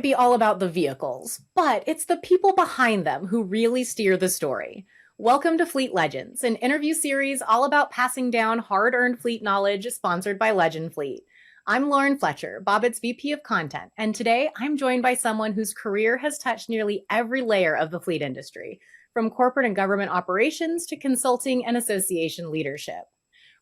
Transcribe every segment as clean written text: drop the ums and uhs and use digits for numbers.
might be all about the vehicles, but it's the people behind them who really steer the story. Welcome to Fleet Legends, an interview series all about passing down hard earned fleet knowledge sponsored by Legend Fleet. I'm Lauren Fletcher, Bobbitt's VP of Content, and today I'm joined by someone whose career has touched nearly every layer of the fleet industry, from corporate and government operations to consulting and association leadership.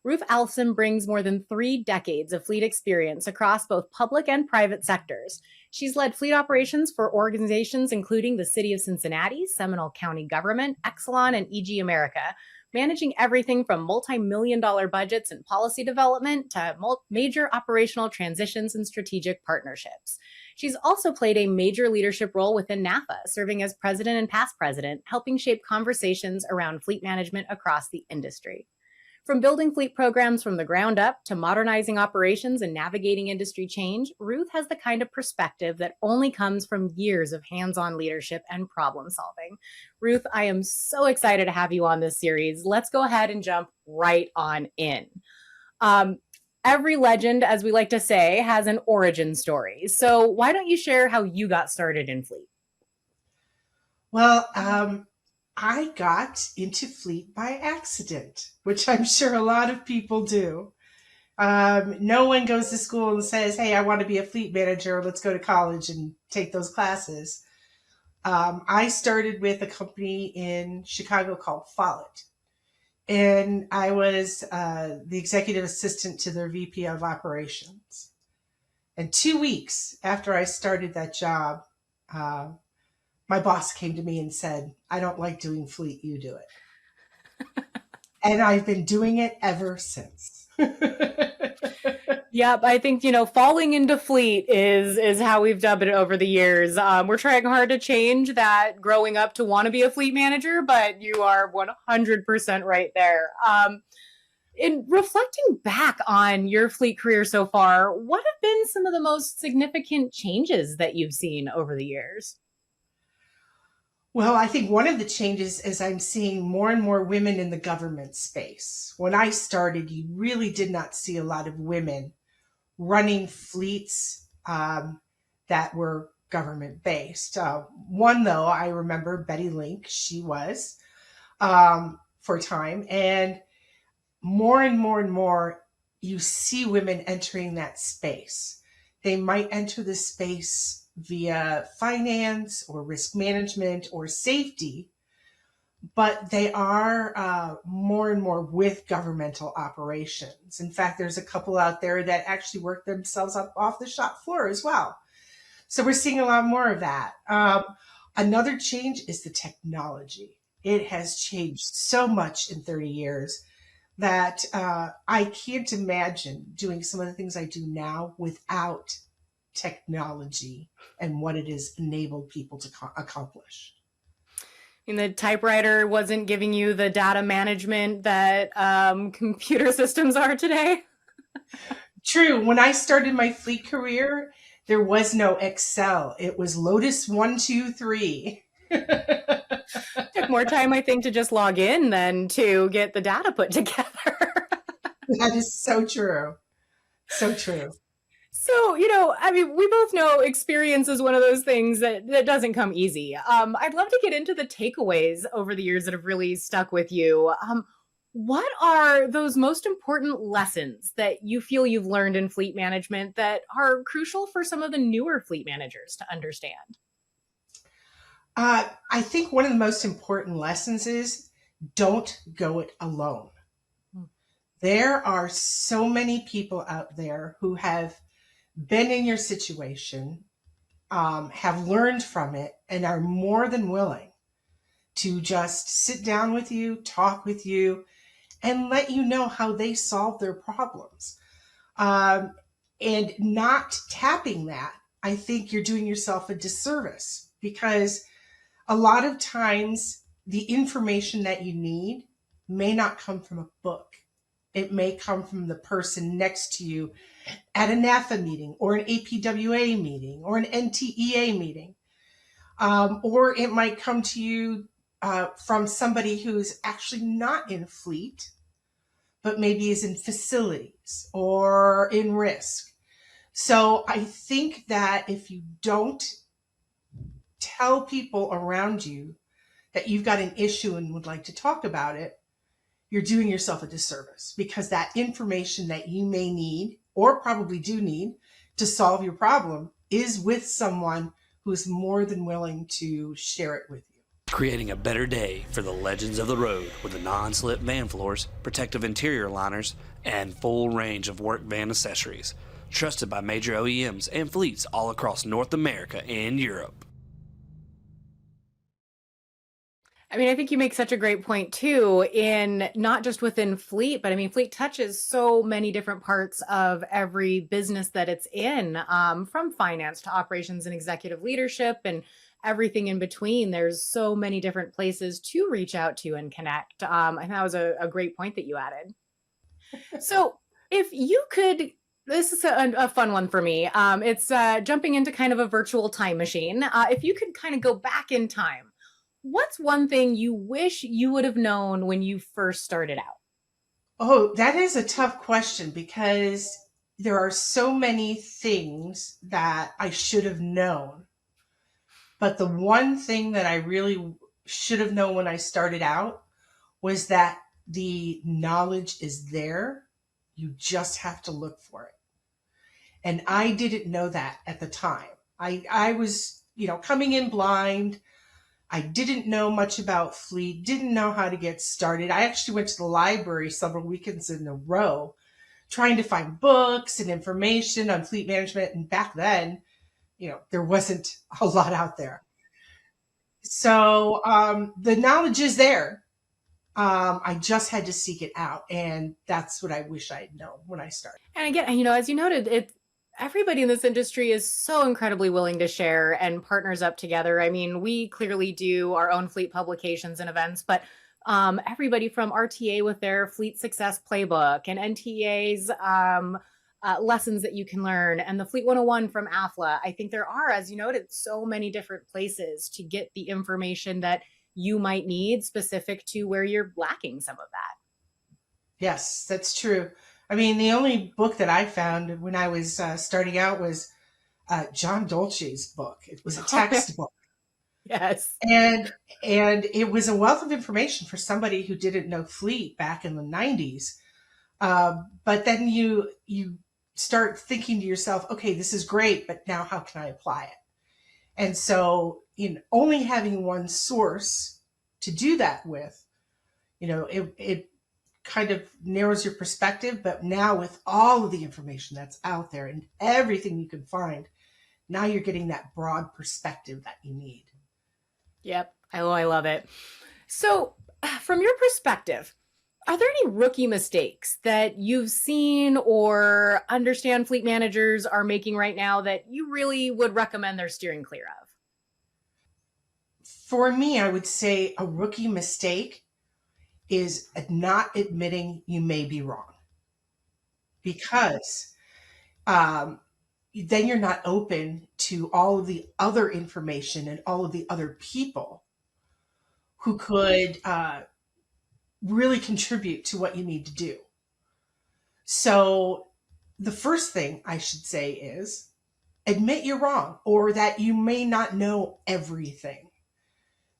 Ruth Alfson brings more than 3 decades of fleet experience across both public and private sectors. She's led fleet operations for organizations including the City of Cincinnati, Seminole County Government, Exelon, and EG America, managing everything from multi-million-dollar budgets and policy development to major operational transitions and strategic partnerships. She's also played a major leadership role within NAFA, serving as president and past president, helping shape conversations around fleet management across the industry. From building fleet programs from the ground up to modernizing operations and navigating industry change, Ruth has the kind of perspective that only comes from years of hands-on leadership and problem solving. Ruth, I am so excited to have you on this series. Let's go ahead and jump right on in. Every legend, as we like to say, has an origin story. So why don't you share how you got started in fleet? Well, I got into fleet by accident, which I'm sure a lot of people do. No one goes to school and says, hey, I want to be a fleet manager. Let's go to college and take those classes. I started with a company in Chicago called Follett. And I was the executive assistant to their VP of operations. And 2 weeks after I started that job, my boss came to me and said, I don't like doing fleet, you do it. And I've been doing it ever since. Yep, I think, falling into fleet is how we've dubbed it over the years. We're trying hard to change that growing up to want to be a fleet manager, but you are 100% right there. In reflecting back on your fleet career so far, what have been some of the most significant changes that you've seen over the years? Well, I think one of the changes is I'm seeing more and more women in the government space. When I started, you really did not see a lot of women running fleets that were government based. One, though, I remember Betty Link, she was for a time. And more and more and more, you see women entering that space. They might enter the space via finance or risk management or safety, but they are more and more with governmental operations. In fact, there's a couple out there that actually work themselves up off the shop floor as well. So we're seeing a lot more of that. Another change is the technology. It has changed so much in 30 years that I can't imagine doing some of the things I do now without technology and what it has enabled people to accomplish. And the typewriter wasn't giving you the data management that computer systems are today? True. When I started my fleet career, there was no Excel. It was Lotus 1, 2, 3. Took more time, I think, to just log in than to get the data put together. That is so true. So true. So, we both know experience is one of those things that doesn't come easy. I'd love to get into the takeaways over the years that have really stuck with you. What are those most important lessons that you feel you've learned in fleet management that are crucial for some of the newer fleet managers to understand? I think one of the most important lessons is don't go it alone. There are so many people out there who have been in your situation, have learned from it, and are more than willing to just sit down with you, talk with you, and let you know how they solve their problems. And not tapping that, I think you're doing yourself a disservice, because a lot of times the information that you need may not come from a book. It may come from the person next to you at a NAFA meeting or an APWA meeting or an NTEA meeting. Or it might come to you from somebody who's actually not in fleet, but maybe is in facilities or in risk. So I think that if you don't tell people around you that you've got an issue and would like to talk about it, you're doing yourself a disservice, because that information that you may need or probably do need to solve your problem is with someone who's more than willing to share it with you. Creating a better day for the legends of the road with the non-slip van floors, protective interior liners, and full range of work van accessories. Trusted by major OEMs and fleets all across North America and Europe. I mean, I think you make such a great point too, in not just within Fleet, but I mean, Fleet touches so many different parts of every business that it's in, from finance to operations and executive leadership and everything in between. There's so many different places to reach out to and connect. And that was a great point that you added. So if you could, this is a fun one for me. It's jumping into kind of a virtual time machine. If you could kind of go back in time, what's one thing you wish you would have known when you first started out? Oh, that is a tough question, because there are so many things that I should have known. But the one thing that I really should have known when I started out was that the knowledge is there. You just have to look for it. And I didn't know that at the time. I was, coming in blind. I didn't know much about Fleet, didn't know how to get started. I actually went to the library several weekends in a row trying to find books and information on fleet management. And back then, there wasn't a lot out there. So the knowledge is there. I just had to seek it out. And that's what I wish I had known when I started. And again, as you noted, everybody in this industry is so incredibly willing to share and partners up together. I mean, we clearly do our own Fleet publications and events, but everybody from RTA with their Fleet Success Playbook and NTA's lessons that you can learn, and the Fleet 101 from AFLA. I think there are, as you noted, so many different places to get the information that you might need specific to where you're lacking some of that. Yes, that's true. I mean, the only book that I found when I was starting out was John Dolce's book. It was a textbook. Yes. And it was a wealth of information for somebody who didn't know Fleet back in the 90s. But then you start thinking to yourself, okay, this is great, but now how can I apply it? And so in only having one source to do that with, it kind of narrows your perspective. But now with all of the information that's out there and everything you can find, now you're getting that broad perspective that you need. Yep. I love it. So from your perspective, are there any rookie mistakes that you've seen or understand fleet managers are making right now that you really would recommend they're steering clear of? For me, I would say a rookie mistake is not admitting you may be wrong, because then you're not open to all of the other information and all of the other people who could really contribute to what you need to do. So the first thing I should say is admit you're wrong, or that you may not know everything.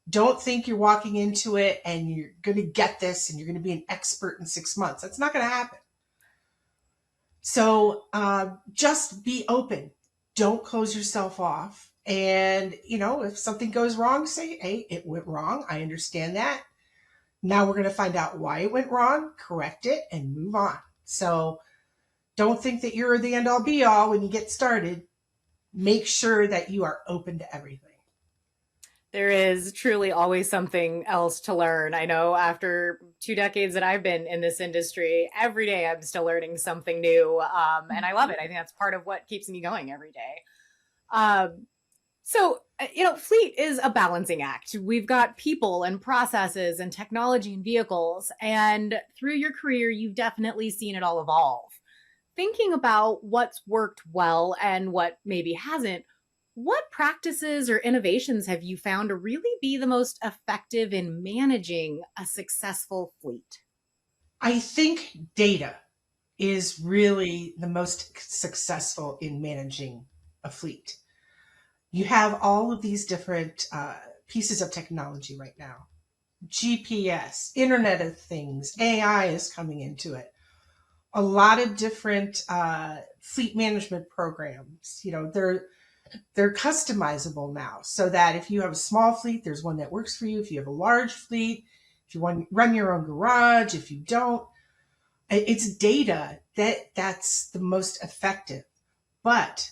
Don't think you're walking into it and you're going to get this and you're going to be an expert in 6 months. That's not going to happen. So just be open. Don't close yourself off. And, if something goes wrong, say, hey, it went wrong. I understand that. Now we're going to find out why it went wrong, correct it, and move on. So don't think that you're the end all be all when you get started. Make sure that you are open to everything. There is truly always something else to learn. I know after 2 decades that I've been in this industry, every day I'm still learning something new. And I love it. I think that's part of what keeps me going every day. So, Fleet is a balancing act. We've got people and processes and technology and vehicles. And through your career, you've definitely seen it all evolve. Thinking about what's worked well and what maybe hasn't, what practices or innovations have you found to really be the most effective in managing a successful fleet? I think data is really the most successful in managing a fleet. You have all of these different pieces of technology right now. GPS, Internet of Things, AI is coming into it. A lot of different fleet management programs. They're customizable now, so that if you have a small fleet, there's one that works for you. If you have a large fleet, if you want to run your own garage, if you don't, it's data that's the most effective. But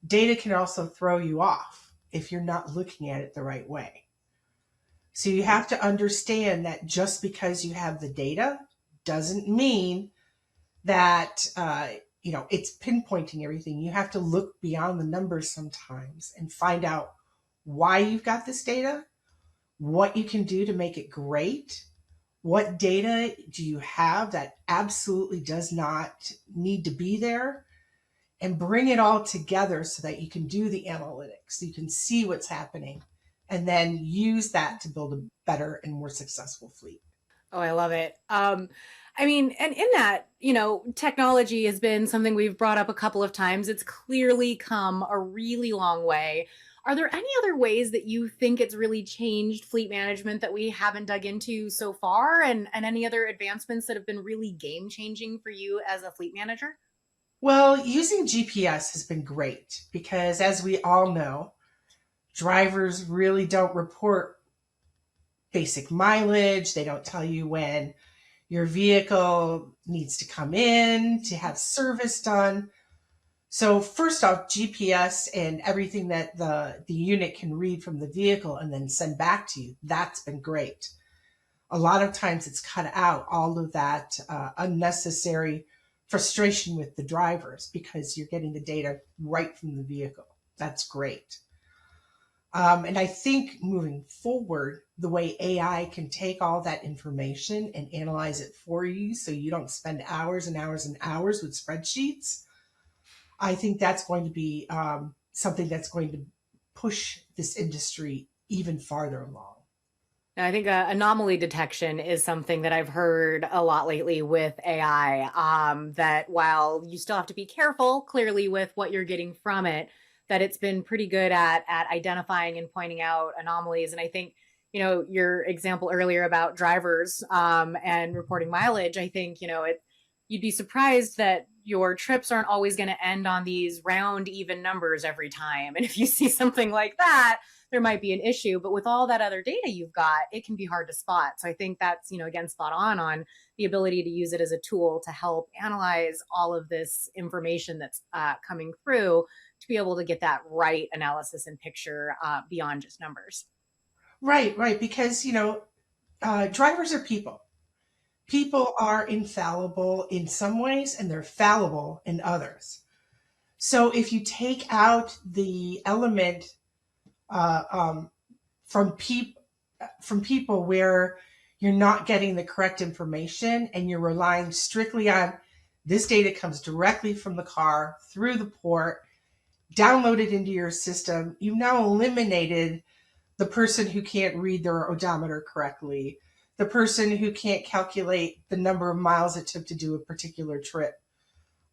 data can also throw you off if you're not looking at it the right way. So you have to understand that just because you have the data doesn't mean that it's pinpointing everything. You have to look beyond the numbers sometimes and find out why you've got this data, what you can do to make it great, what data do you have that absolutely does not need to be there, and bring it all together so that you can do the analytics, you can see what's happening, and then use that to build a better and more successful fleet. Oh, I love it. I mean, and in that, technology has been something we've brought up a couple of times. It's clearly come a really long way. Are there any other ways that you think it's really changed fleet management that we haven't dug into so far? And any other advancements that have been really game changing for you as a fleet manager? Well, using GPS has been great because, as we all know, drivers really don't report basic mileage. They don't tell you when your vehicle needs to come in to have service done. So first off, GPS and everything that the unit can read from the vehicle and then send back to you, that's been great. A lot of times it's cut out all of that unnecessary frustration with the drivers because you're getting the data right from the vehicle. That's great. And I think moving forward, the way AI can take all that information and analyze it for you so you don't spend hours and hours and hours with spreadsheets, I think that's going to be something that's going to push this industry even farther along. Now, I think anomaly detection is something that I've heard a lot lately with AI. That while you still have to be careful, clearly, with what you're getting from it, that it's been pretty good at identifying and pointing out anomalies. And I think, your example earlier about drivers and reporting mileage, I think, you'd be surprised that your trips aren't always going to end on these round, even numbers every time. And if you see something like that, there might be an issue. But with all that other data you've got, it can be hard to spot. So I think that's, again, spot on the ability to use it as a tool to help analyze all of this information that's coming through to be able to get that right analysis and picture beyond just numbers. Right. Because, drivers are people. People are infallible in some ways and they're fallible in others. So if you take out the element from people where you're not getting the correct information and you're relying strictly on this data comes directly from the car through the port, downloaded into your system, you've now eliminated the person who can't read their odometer correctly, the person who can't calculate the number of miles it took to do a particular trip,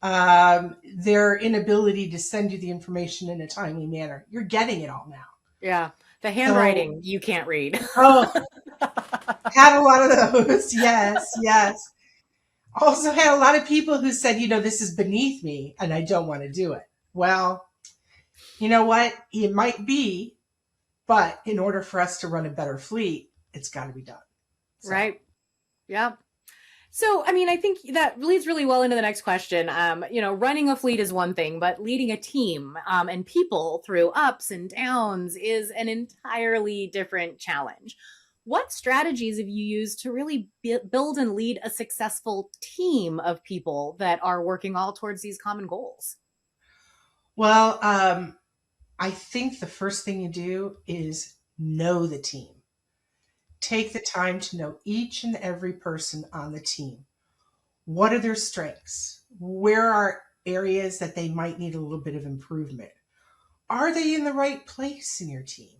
their inability to send you the information in a timely manner. You're getting it all now. Yeah. The handwriting you can't read. Oh, had a lot of those. Yes. Also had a lot of people who said, this is beneath me and I don't want to do it. Well, you know what? It might be, but in order for us to run a better fleet, it's got to be done. So. Right. Yeah. So, I mean, I think that leads really well into the next question. Running a fleet is one thing, but leading a team and people through ups and downs is an entirely different challenge. What strategies have you used to really build and lead a successful team of people that are working all towards these common goals? Well, I think the first thing you do is know the team. Take the time to know each and every person on the team. What are their strengths? Where are areas that they might need a little bit of improvement? Are they in the right place in your team?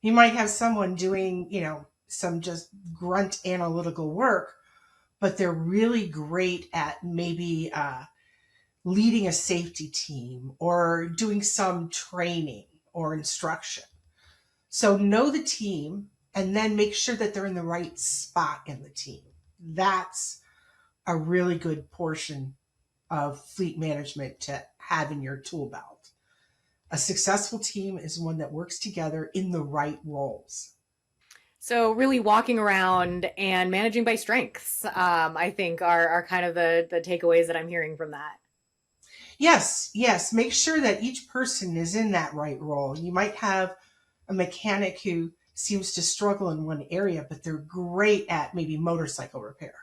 You might have someone doing, some just grunt analytical work, but they're really great at maybe leading a safety team or doing some training or instruction. So know the team and then make sure that they're in the right spot in the team. That's a really good portion of fleet management to have in your tool belt. A successful team is one that works together in the right roles. So really walking around and managing by strengths, I think are kind of the takeaways that I'm hearing from that. Yes. Make sure that each person is in that right role. You might have a mechanic who seems to struggle in one area, but they're great at maybe motorcycle repair.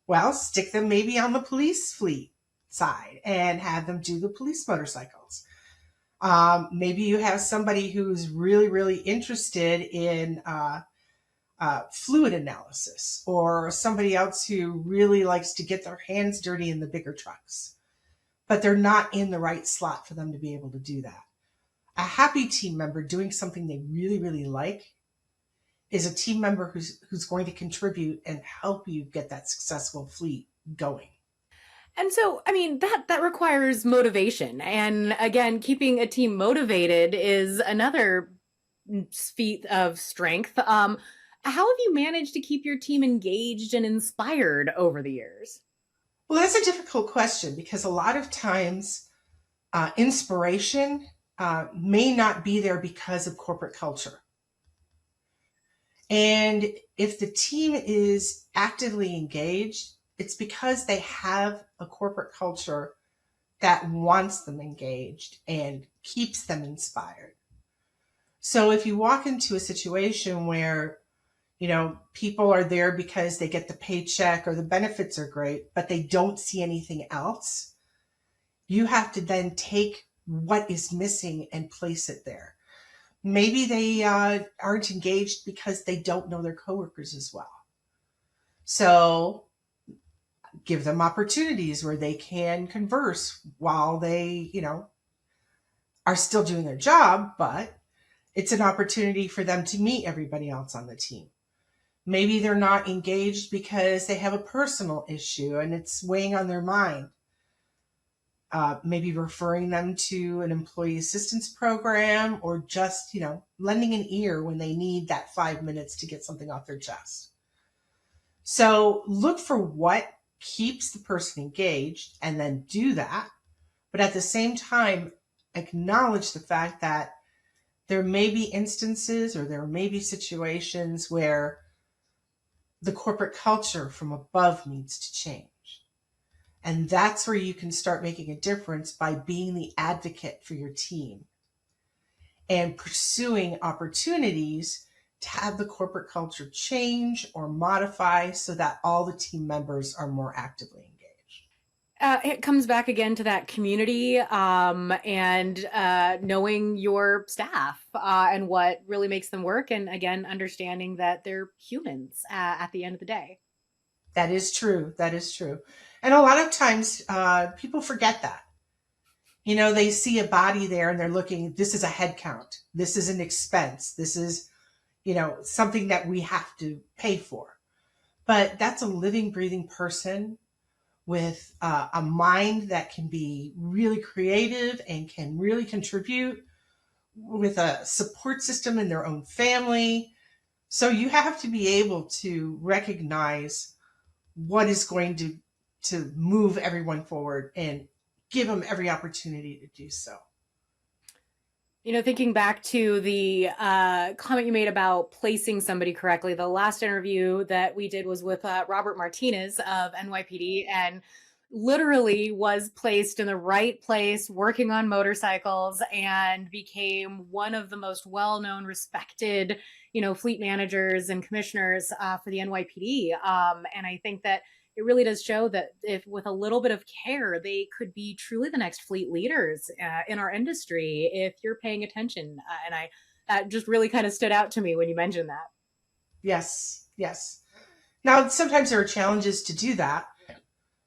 Well, stick them maybe on the police fleet side and have them do the police motorcycles. Maybe you have somebody who's really, really interested in fluid analysis, or somebody else who really likes to get their hands dirty in the bigger trucks, but they're not in the right slot for them to be able to do that. A happy team member doing something they really, really like is a team member who's going to contribute and help you get that successful fleet going. And so, I mean, that requires motivation. And again, keeping a team motivated is another feat of strength. How have you managed to keep your team engaged and inspired over the years? Well, that's a difficult question because a lot of times inspiration may not be there because of corporate culture. And if the team is actively engaged, it's because they have a corporate culture that wants them engaged and keeps them inspired. So if you walk into a situation where, people are there because they get the paycheck or the benefits are great, but they don't see anything else, you have to then take what is missing and place it there. Maybe they aren't engaged because they don't know their coworkers as well. So give them opportunities where they can converse while they, are still doing their job, but it's an opportunity for them to meet everybody else on the team. Maybe they're not engaged because they have a personal issue and it's weighing on their mind. Maybe referring them to an employee assistance program, or just, lending an ear when they need that 5 minutes to get something off their chest. So look for what keeps the person engaged and then do that. But at the same time, acknowledge the fact that there may be instances or there may be situations where the corporate culture from above needs to change. And that's where you can start making a difference by being the advocate for your team and pursuing opportunities to have the corporate culture change or modify so that all the team members are more actively engaged. It comes back again to that community and knowing your staff and what really makes them work. And again, understanding that they're humans at the end of the day. That is true. And a lot of times people forget that. They see a body there and they're looking, this is a head count. This is an expense. This is, something that we have to pay for. But that's a living, breathing person with a mind that can be really creative and can really contribute, with a support system in their own family. So you have to be able to recognize what is going to move everyone forward and give them every opportunity to do so. Thinking back to the comment you made about placing somebody correctly, the last interview that we did was with Robert Martinez of NYPD, and literally was placed in the right place working on motorcycles and became one of the most well-known, respected, fleet managers and commissioners for the NYPD. And I think that it really does show that if with a little bit of care, they could be truly the next fleet leaders in our industry if you're paying attention. And that just really kind of stood out to me when you mentioned that. Yes. Now, sometimes there are challenges to do that.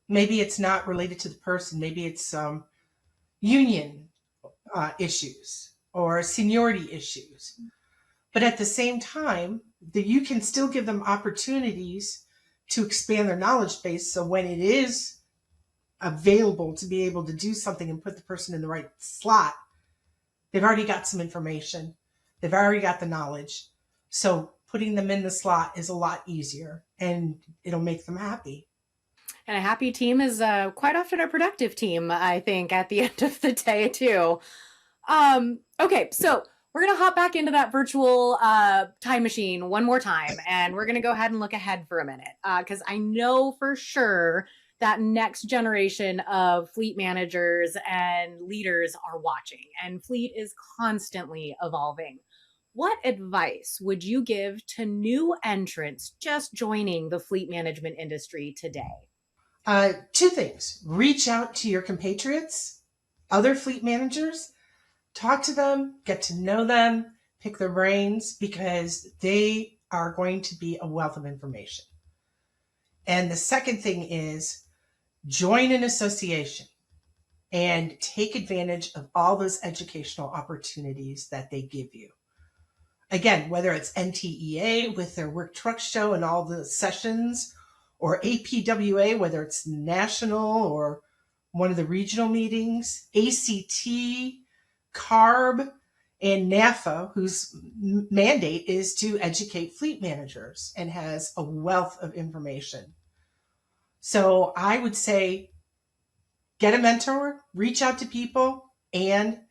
Maybe it's not related to the person. Maybe it's union issues or seniority issues. But at the same time, you can still give them opportunities to expand their knowledge base. So when it is available to be able to do something and put the person in the right slot, They've already got some information. They've already got the knowledge. So putting them in the slot is a lot easier, and it'll make them happy. And a happy team is quite often a productive team, I think, at the end of the day, too. Okay, so we're going to hop back into that virtual time machine one more time, and we're going to go ahead and look ahead for a minute, because I know for sure that next generation of fleet managers and leaders are watching, and fleet is constantly evolving. What advice would you give to new entrants just joining the fleet management industry today? Two things. Reach out to your compatriots, other fleet managers, talk to them, get to know them, pick their brains, because they are going to be a wealth of information. And the second thing is join an association and take advantage of all those educational opportunities that they give you. Again, whether it's NTEA with their work truck show and all the sessions, or APWA, whether it's national or one of the regional meetings, ACT, CARB, and NAFA, whose mandate is to educate fleet managers and has a wealth of information. So I would say get a mentor, reach out to people, and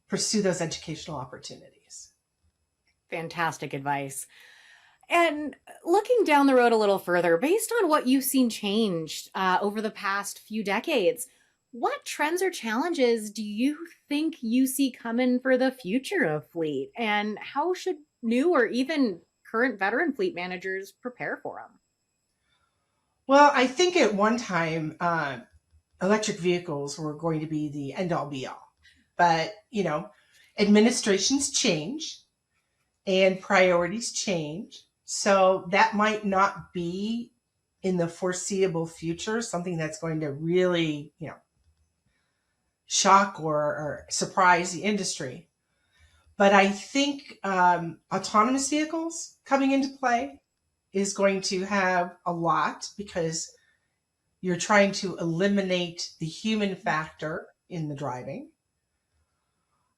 pursue those educational opportunities. Fantastic advice. And looking down the road a little further, based on what you've seen changed over the past few decades, what trends or challenges do you think you see coming for the future of fleet? And how should new or even current veteran fleet managers prepare for them? Well, I think at one time, electric vehicles were going to be the end all be all. But, administrations change and priorities change. So that might not be in the foreseeable future something that's going to really, shock or surprise the industry. But I think autonomous vehicles coming into play is going to have a lot, because you're trying to eliminate the human factor in the driving.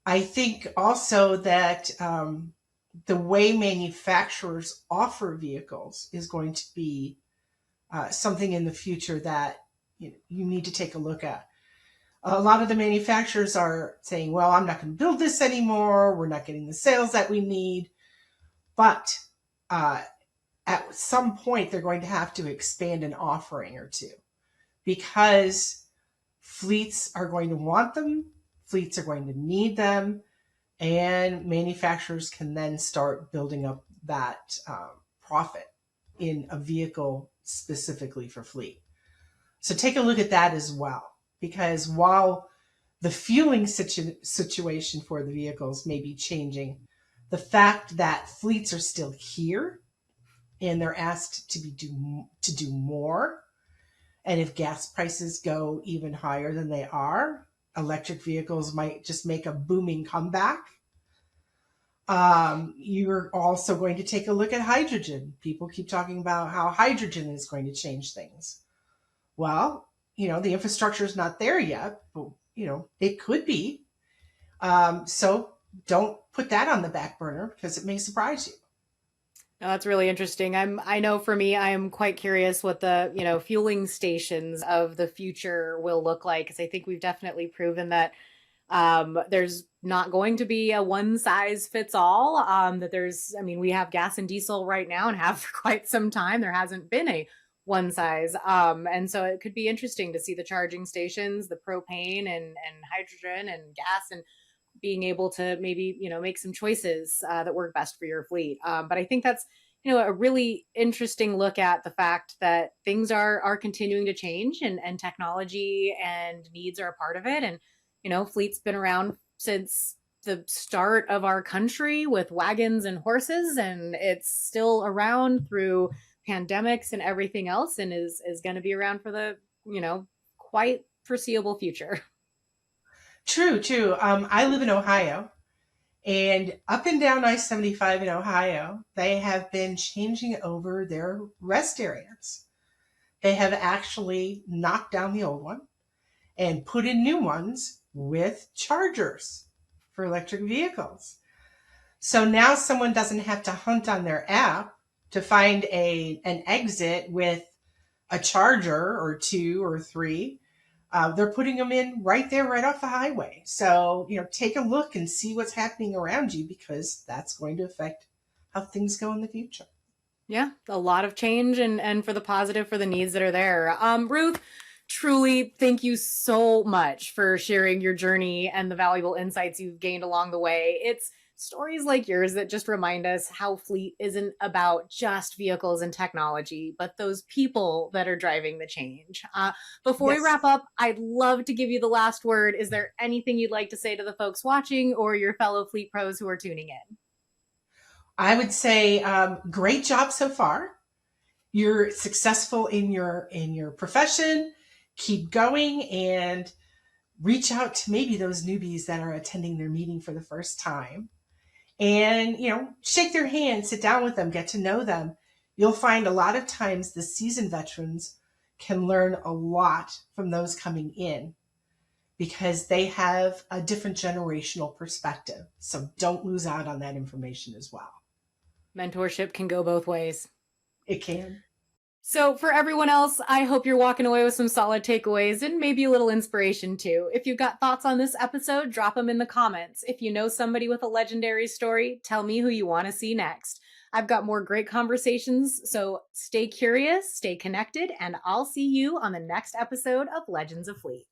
I think also that the way manufacturers offer vehicles is going to be something in the future that you need to take a look at. A lot of the manufacturers are saying, well, I'm not going to build this anymore. We're not getting the sales that we need. But at some point, they're going to have to expand an offering or two, because fleets are going to want them. Fleets are going to need them. And manufacturers can then start building up that profit in a vehicle specifically for fleet. So take a look at that as well, because while the fueling situation for the vehicles may be changing, the fact that fleets are still here and they're asked to do more, and if gas prices go even higher than they are, electric vehicles might just make a booming comeback. You're also going to take a look at hydrogen. People keep talking about how hydrogen is going to change things. Well, the infrastructure is not there yet, but, it could be. So don't put that on the back burner, because it may surprise you. No, that's really interesting. I know for me, I am quite curious what the, fueling stations of the future will look like, because I think we've definitely proven that there's not going to be a one size fits all. We have gas and diesel right now and have for quite some time. There hasn't been a one size. And so it could be interesting to see the charging stations, the propane and hydrogen and gas, and being able to maybe, make some choices that work best for your fleet. But I think that's, a really interesting look at the fact that things are continuing to change, and technology and needs are a part of it. And, fleet's been around since the start of our country with wagons and horses, and it's still around through pandemics and everything else, and is going to be around for the, quite foreseeable future. True. I live in Ohio, and up and down I-75 in Ohio, they have been changing over their rest areas. They have actually knocked down the old one and put in new ones with chargers for electric vehicles. So now someone doesn't have to hunt on their app to find an exit with a charger or two or three. They're putting them in right there, right off the highway. So, take a look and see what's happening around you, because that's going to affect how things go in the future. Yeah, a lot of change and for the positive, for the needs that are there. Ruth, truly, thank you so much for sharing your journey and the valuable insights you've gained along the way. It's stories like yours that just remind us how fleet isn't about just vehicles and technology, but those people that are driving the change. Before we wrap up, I'd love to give you the last word. Is there anything you'd like to say to the folks watching or your fellow fleet pros who are tuning in? I would say great job so far. You're successful in your profession. Keep going and reach out to maybe those newbies that are attending their meeting for the first time. And, shake their hand, sit down with them, get to know them. You'll find a lot of times the seasoned veterans can learn a lot from those coming in, because they have a different generational perspective. So don't lose out on that information as well. Mentorship can go both ways. It can. So for everyone else, I hope you're walking away with some solid takeaways and maybe a little inspiration too. If you've got thoughts on this episode, drop them in the comments. If you know somebody with a legendary story, tell me who you want to see next. I've got more great conversations, so stay curious, stay connected, and I'll see you on the next episode of Legends of Fleet.